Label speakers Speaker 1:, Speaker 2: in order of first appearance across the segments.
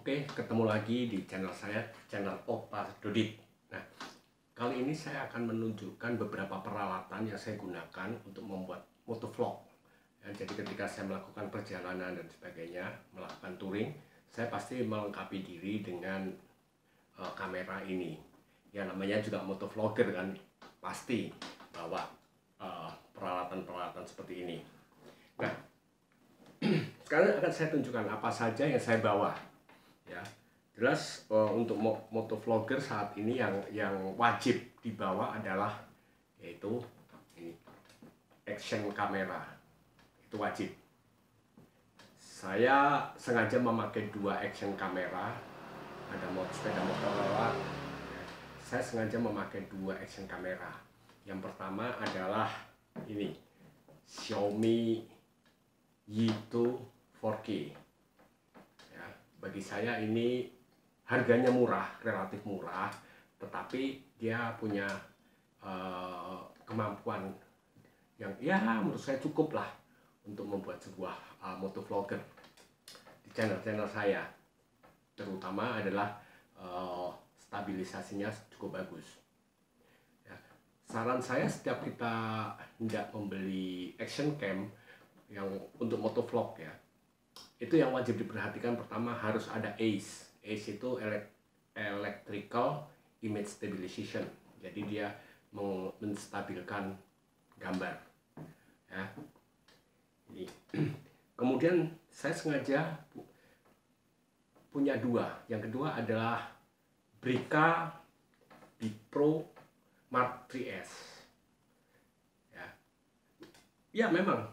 Speaker 1: Oke, ketemu lagi di channel saya, channel Opa Dodit. Nah, kali ini saya akan menunjukkan beberapa peralatan yang saya gunakan untuk membuat motovlog. Ya, jadi ketika saya melakukan perjalanan dan sebagainya, melakukan touring, saya pasti melengkapi diri dengan kamera ini. Ya, namanya juga motovlogger kan, pasti bawa peralatan-peralatan seperti ini. Nah, sekarang akan saya tunjukkan apa saja yang saya bawa. Ya, jelas untuk motovlogger saat ini yang wajib dibawa adalah yaitu ini, action camera. Itu wajib. Saya sengaja memakai dua action camera. Ada sepeda motor lewat. Ya, saya sengaja memakai dua action camera. Yang pertama adalah ini Xiaomi Y2 4K. Bagi saya ini harganya murah, relatif murah, tetapi dia punya kemampuan yang ya menurut saya cukup lah untuk membuat sebuah motovlogger di channel saya. Terutama adalah stabilisasinya cukup bagus. Ya, saran saya setiap kita hendak membeli action cam yang untuk motovlog ya, itu yang wajib diperhatikan pertama harus ada AIS. AIS itu Electrical Image Stabilization. Jadi dia menstabilkan gambar. Ya. Ini. Kemudian saya sengaja punya dua. Yang kedua adalah Brica Bipro Mark 3S. Ya memang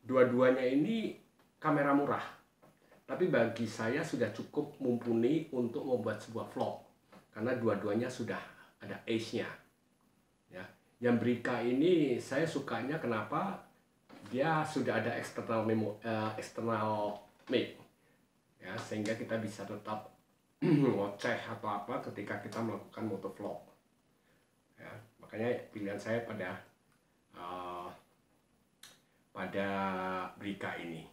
Speaker 1: dua-duanya ini kamera murah, tapi bagi saya sudah cukup mumpuni untuk membuat sebuah vlog karena dua-duanya sudah ada ace-nya. Ya, yang Brica ini saya sukanya kenapa? Dia sudah ada external mic, ya, sehingga kita bisa tetap ngoceh atau apa ketika kita melakukan motovlog. Ya, makanya pilihan saya pada Brica ini.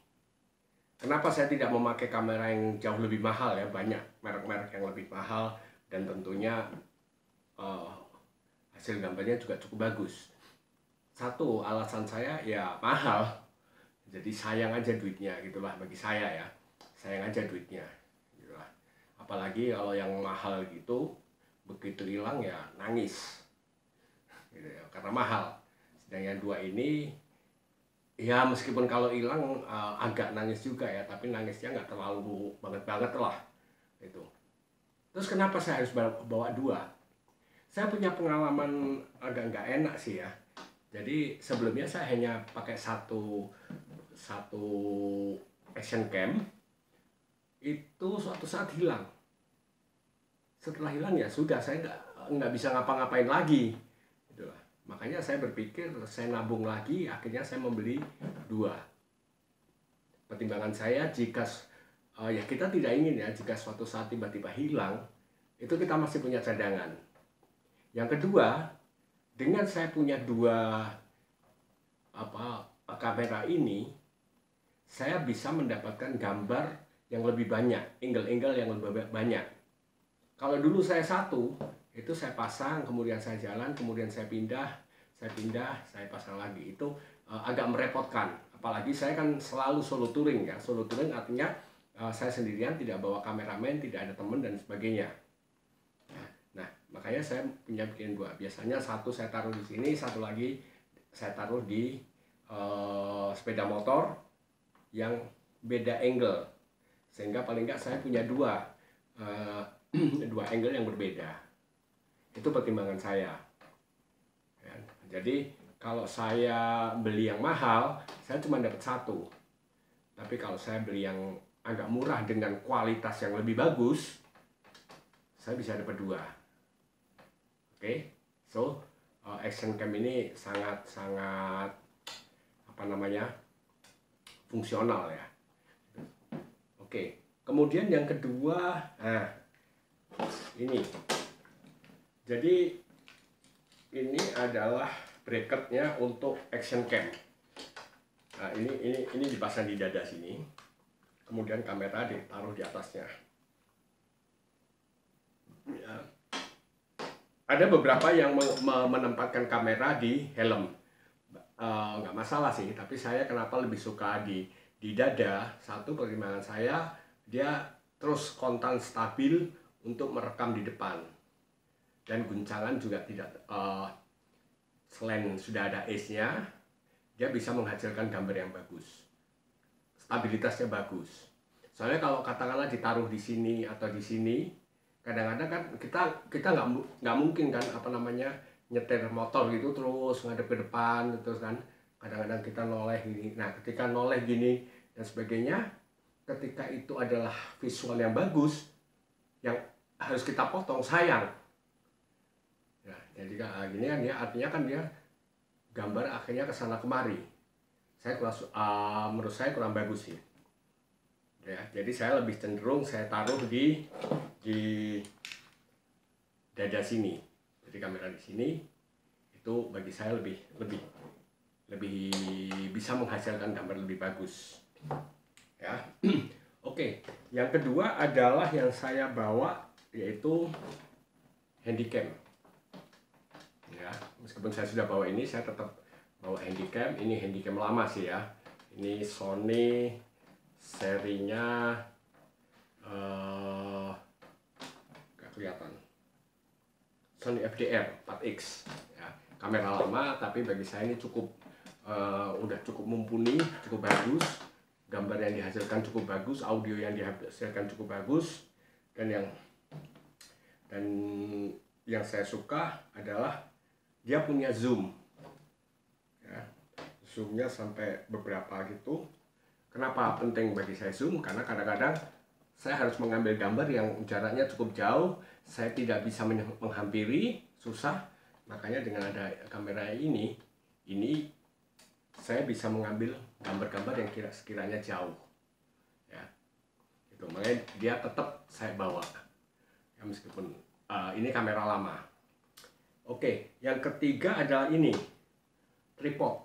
Speaker 1: Kenapa saya tidak memakai kamera yang jauh lebih mahal ya? Banyak merek-merek yang lebih mahal dan tentunya hasil gambarnya juga cukup bagus. Satu, alasan saya ya mahal. Jadi sayang aja duitnya gitulah bagi saya ya. Sayang aja duitnya. Gitulah. Apalagi kalau yang mahal gitu begitu hilang ya nangis. Gitu ya, karena mahal. Sedang yang dua ini ya meskipun kalau hilang agak nangis juga ya, tapi nangisnya nggak terlalu banget lah itu. Terus kenapa saya harus bawa dua? Saya punya pengalaman agak nggak enak sih ya. Jadi sebelumnya saya hanya pakai satu action cam, itu suatu saat hilang. Setelah hilang ya sudah, saya nggak bisa ngapa-ngapain lagi. Makanya saya berpikir saya nabung lagi, akhirnya saya membeli dua. Pertimbangan saya jika ya kita tidak ingin ya jika suatu saat tiba-tiba hilang, itu kita masih punya cadangan. Yang kedua, dengan saya punya dua kamera ini, saya bisa mendapatkan gambar yang lebih banyak, angle-angle yang lebih banyak. Kalau dulu saya satu, itu saya pasang, kemudian saya jalan, kemudian saya pindah, saya pasang lagi. Itu agak merepotkan. Apalagi saya kan selalu solo touring ya. Solo touring artinya saya sendirian, tidak bawa kameramen, tidak ada teman dan sebagainya. Nah, makanya saya bikin dua. Biasanya satu saya taruh di sini, satu lagi saya taruh di sepeda motor yang beda angle. Sehingga paling nggak saya punya dua angle yang berbeda. Itu pertimbangan saya. Ya, jadi kalau saya beli yang mahal, saya cuma dapat satu. Tapi kalau saya beli yang agak murah dengan kualitas yang lebih bagus, saya bisa dapat dua. Oke, so action cam ini sangat fungsional ya. Oke, kemudian yang kedua, ini. Jadi ini adalah bracketnya untuk action cam. Nah, ini dipasang di dada sini. Kemudian kamera ditaruh di atasnya. Ya. Ada beberapa yang menempatkan kamera di helm. Nggak masalah sih, tapi saya kenapa lebih suka di dada. Satu, pertimbangan saya, dia terus kontan stabil untuk merekam di depan, dan guncangan juga tidak, selain sudah ada ace-nya, dia bisa menghasilkan gambar yang bagus, stabilitasnya bagus. Soalnya kalau katakanlah ditaruh di sini atau di sini, kadang-kadang kan kita nggak mungkin kan nyetir motor gitu terus ngadep ke depan terus kan, kadang-kadang kita noleh gini. Nah, ketika noleh gini dan sebagainya, ketika itu adalah visual yang bagus yang harus kita potong, sayang ya. Jadi gini kan, dia artinya kan dia gambar akhirnya kesana kemari. Menurut saya kurang bagus sih ya. Jadi saya lebih cenderung saya taruh di dada sini. Jadi kamera di sini itu bagi saya lebih bisa menghasilkan gambar lebih bagus ya. Oke, yang kedua adalah yang saya bawa, yaitu handycam ya. Meskipun saya sudah bawa ini, saya tetap bawa handycam. Ini handycam lama sih ya. Ini Sony serinya nggak kelihatan, Sony FDR 4X ya. Kamera lama, tapi bagi saya ini udah cukup mumpuni, cukup bagus. Gambar yang dihasilkan cukup bagus, audio yang dihasilkan cukup bagus, dan yang saya suka adalah dia punya zoom ya. Zoomnya sampai beberapa gitu. Kenapa penting bagi saya zoom? Karena kadang-kadang saya harus mengambil gambar yang jaraknya cukup jauh, saya tidak bisa menghampiri, susah. Makanya dengan ada kamera ini saya bisa mengambil gambar-gambar yang sekiranya jauh ya. Itu makanya dia tetap saya bawa ya, meskipun ini kamera lama. Oke, yang ketiga adalah ini tripod.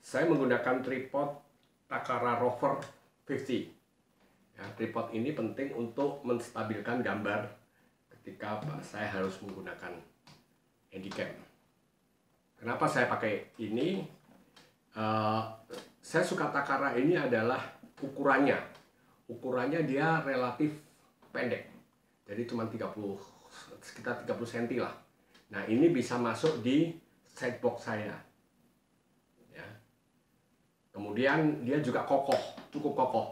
Speaker 1: Saya menggunakan tripod Takara Rover 50 ya. Tripod ini penting untuk menstabilkan gambar ketika saya harus menggunakan handycam. Kenapa saya pakai ini? Saya suka Takara ini adalah ukurannya dia relatif pendek, jadi cuma sekitar 30 cm lah. Nah, ini bisa masuk di sidebox saya ya. Kemudian dia juga cukup kokoh.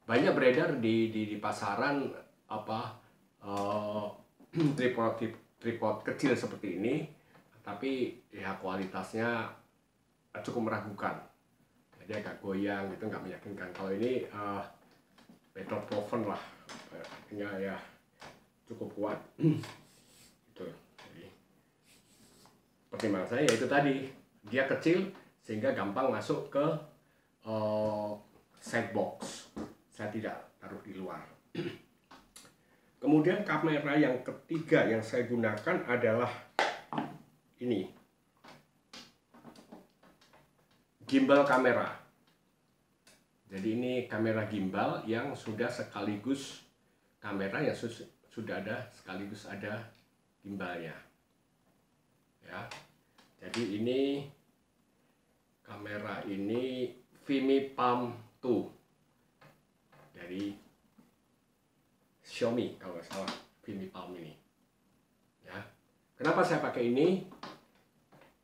Speaker 1: Banyak beredar di pasaran tripod kecil seperti ini, tapi ya kualitasnya cukup meragukan. Jadi agak goyang gitu, nggak meyakinkan. Kalau ini better proven lah, ya cukup kuat. Gitu. Jadi pertimbangan saya yaitu tadi, dia kecil sehingga gampang masuk ke sidebox. Saya tidak taruh di luar. Kemudian kamera yang ketiga yang saya gunakan adalah ini, gimbal kamera. Jadi ini kamera gimbal yang sudah sekaligus kamera yang sudah ada sekaligus ada gimbalnya ya. Jadi ini kamera ini Vimy Palm 2 dari Xiaomi kalau nggak salah, Vimy Palm ini ya. Kenapa saya pakai ini?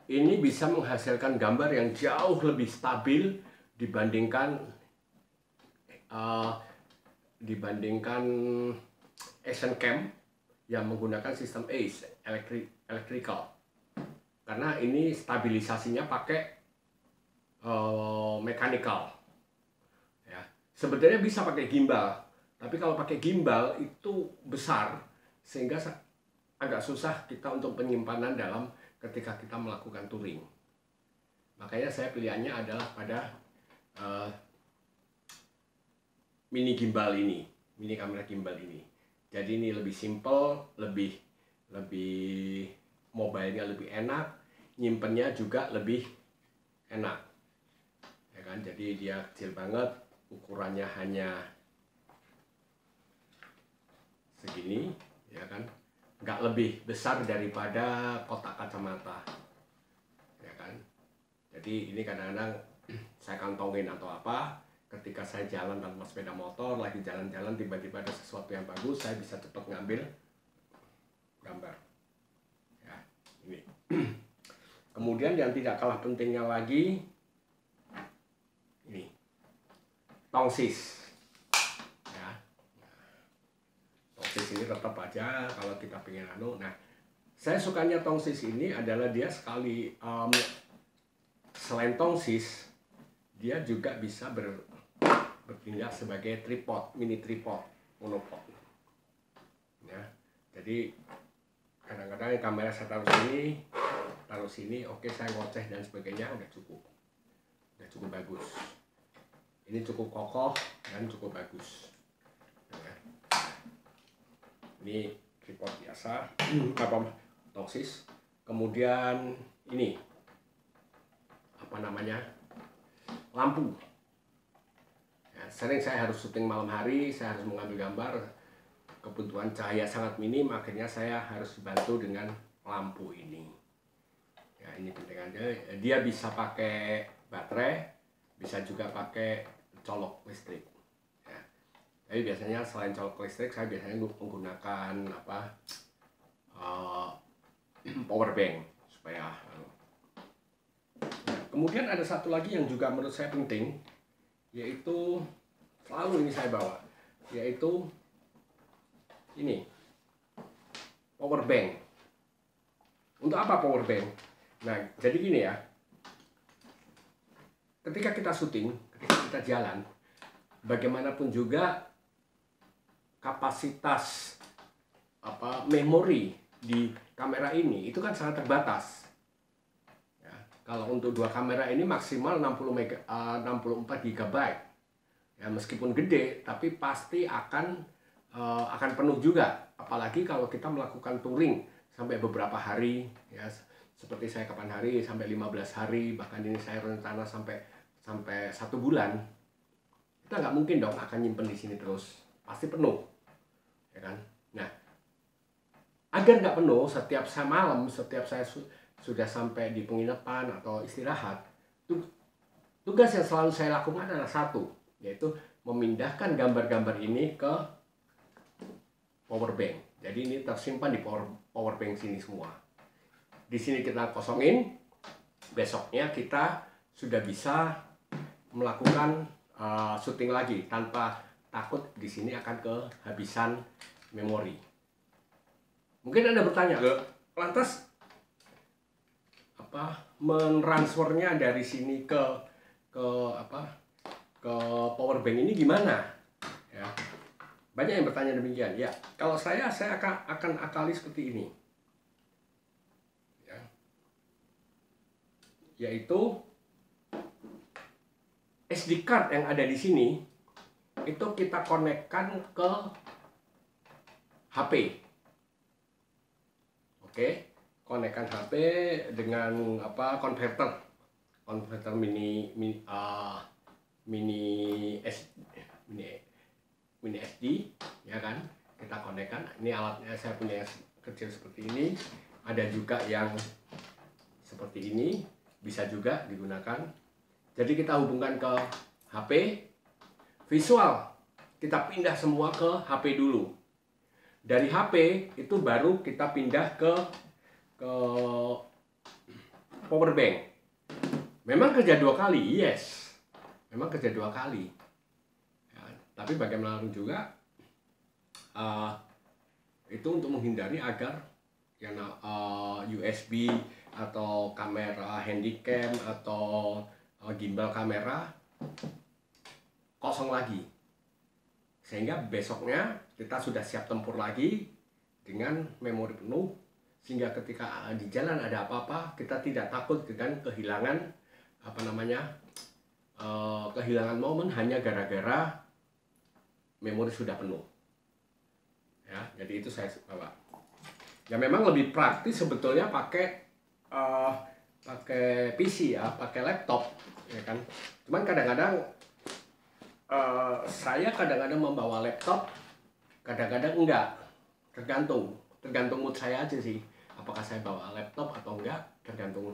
Speaker 1: Ini bisa menghasilkan gambar yang jauh lebih stabil dibandingkan action cam yang menggunakan sistem ACE, electrical. Karena ini stabilisasinya pakai mechanical ya. Sebetulnya bisa pakai gimbal, tapi kalau pakai gimbal itu besar sehingga agak susah kita untuk penyimpanan dalam ketika kita melakukan touring. Makanya saya pilihannya adalah pada mini kamera gimbal ini. Jadi ini lebih simple, lebih mobile-nya lebih enak, nyimpennya juga lebih enak ya kan. Jadi dia kecil banget, ukurannya hanya segini, ya kan, nggak lebih besar daripada kotak kacamata, ya kan. Jadi ini kadang-kadang saya kantongin atau apa, ketika saya jalan tanpa sepeda motor, lagi jalan-jalan tiba-tiba ada sesuatu yang bagus, saya bisa cepat ngambil gambar, ya ini. Kemudian yang tidak kalah pentingnya lagi, ini tongsis. Ya. Tongsis ini tetap aja kalau kita pengen anu. Nah, saya sukanya tongsis ini adalah dia sekali selain tongsis, dia juga bisa bertindak sebagai tripod, mini tripod, monopod. Ya, jadi kadang-kadang kamera saya taruh sini, oke, saya ngoceh dan sebagainya, udah cukup bagus. Ini cukup kokoh dan cukup bagus. Ya. Ini tripod biasa, apa tongsis. Kemudian ini apa namanya, lampu. Ya, sering saya harus syuting malam hari, saya harus mengambil gambar, kebutuhan cahaya sangat minim, akhirnya saya harus dibantu dengan lampu ini. Ya, ini penting aja. Dia bisa pakai baterai, bisa juga pakai colok listrik. Ya. Tapi biasanya selain colok listrik, saya biasanya menggunakan apa, power bank supaya. Ya. Kemudian ada satu lagi yang juga menurut saya penting, yaitu selalu ini saya bawa, yaitu ini power bank. Untuk apa power bank? Nah, jadi gini ya, ketika kita syuting, ketika kita jalan, bagaimanapun juga kapasitas memori di kamera ini itu kan sangat terbatas. Ya, kalau untuk dua kamera ini maksimal 64 GB. Ya, meskipun gede, tapi pasti akan penuh juga. Apalagi kalau kita melakukan touring sampai beberapa hari, ya. Seperti saya kapan hari sampai 15 hari, bahkan ini saya rencana sampai 1 bulan. Kita nggak mungkin dong akan nyimpen di sini terus, pasti penuh, ya kan. Nah, agar nggak penuh, setiap saya sudah sampai di penginapan atau istirahat, tugas yang selalu saya lakukan adalah satu, yaitu memindahkan gambar-gambar ini ke power bank. Jadi ini tersimpan di power bank sini semua. Di sini kita kosongin, besoknya kita sudah bisa melakukan syuting lagi tanpa takut di sini akan kehabisan memori. Mungkin Anda bertanya, lantas mentransfernya dari sini ke power bank ini gimana? Ya. Banyak yang bertanya demikian. Ya, kalau saya akan akali seperti ini. Yaitu SD card yang ada di sini itu kita konekkan ke HP. Oke, konekkan HP dengan konverter mini SD, ya kan? Kita konekkan. Ini alatnya saya punya yang kecil seperti ini. Ada juga yang seperti ini. Bisa juga digunakan. Jadi kita hubungkan ke HP, visual kita pindah semua ke HP dulu. Dari HP itu baru kita pindah ke power bank. Memang kerja 2 kali, yes. Memang kerja 2 kali. Ya, tapi bagaimanapun juga itu untuk menghindari agar yang USB atau kamera handycam atau gimbal kamera kosong lagi, sehingga besoknya kita sudah siap tempur lagi dengan memori penuh, sehingga ketika di jalan ada apa-apa kita tidak takut dengan kehilangan kehilangan momen hanya gara-gara memori sudah penuh. Ya, jadi itu saya bawa. Ya memang lebih praktis sebetulnya pakai PC ya, pakai laptop, ya kan. Cuman kadang-kadang saya membawa laptop, kadang-kadang enggak. tergantung mood saya aja sih, apakah saya bawa laptop atau enggak, tergantung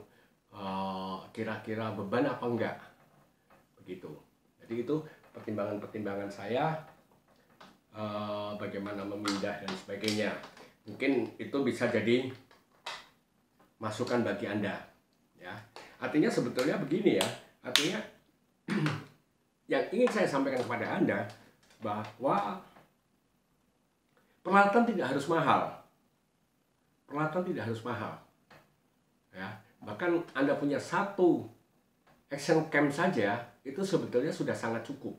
Speaker 1: kira-kira beban apa enggak, begitu. Jadi itu pertimbangan saya, bagaimana memindah dan sebagainya. Mungkin itu bisa jadi masukan bagi Anda, ya. Artinya sebetulnya begini ya, artinya yang ingin saya sampaikan kepada Anda bahwa peralatan tidak harus mahal. Peralatan tidak harus mahal. Ya, bahkan Anda punya satu action cam saja itu sebetulnya sudah sangat cukup.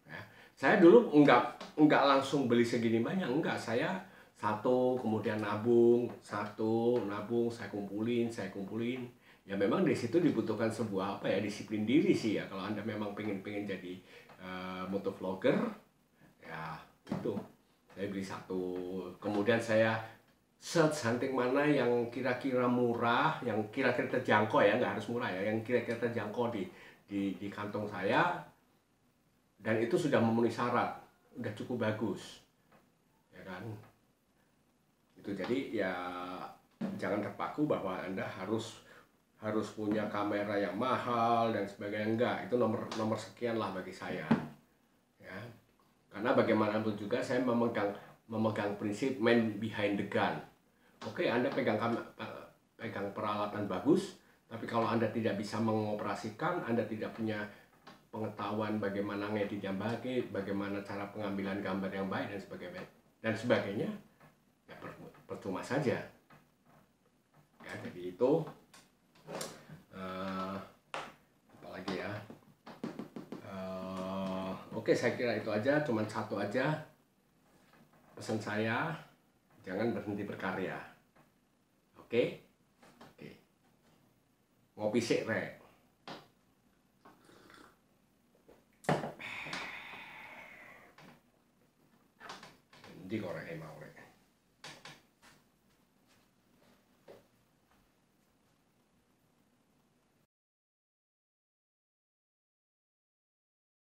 Speaker 1: Ya, saya dulu enggak langsung beli segini banyak, enggak. Saya satu, kemudian nabung, saya kumpulin. Ya memang di situ dibutuhkan sebuah disiplin diri sih ya. Kalau Anda memang pengen jadi motovlogger, ya itu saya beli satu. Kemudian saya search hunting mana yang kira-kira murah, yang kira-kira terjangkau ya, nggak harus murah ya, yang kira-kira terjangkau di kantong saya, dan itu sudah memenuhi syarat, udah cukup bagus, ya kan? Itu jadi ya jangan terpaku bahwa Anda harus punya kamera yang mahal dan sebagainya, enggak. Itu nomor sekian lah bagi saya, ya. Karena bagaimanapun juga saya memegang prinsip man behind the gun. Oke, Anda pegang peralatan bagus, tapi kalau Anda tidak bisa mengoperasikan, Anda tidak punya pengetahuan bagaimana ngedit yang baik, bagaimana cara pengambilan gambar yang baik dan sebagainya, ya percuma saja. Ya, jadi itu apalagi ya. Oke, saya kira itu aja, cuman satu aja pesan saya, jangan berhenti berkarya. Oke? Oke. Ngopi sik rek. Ndi kok rek mau rek.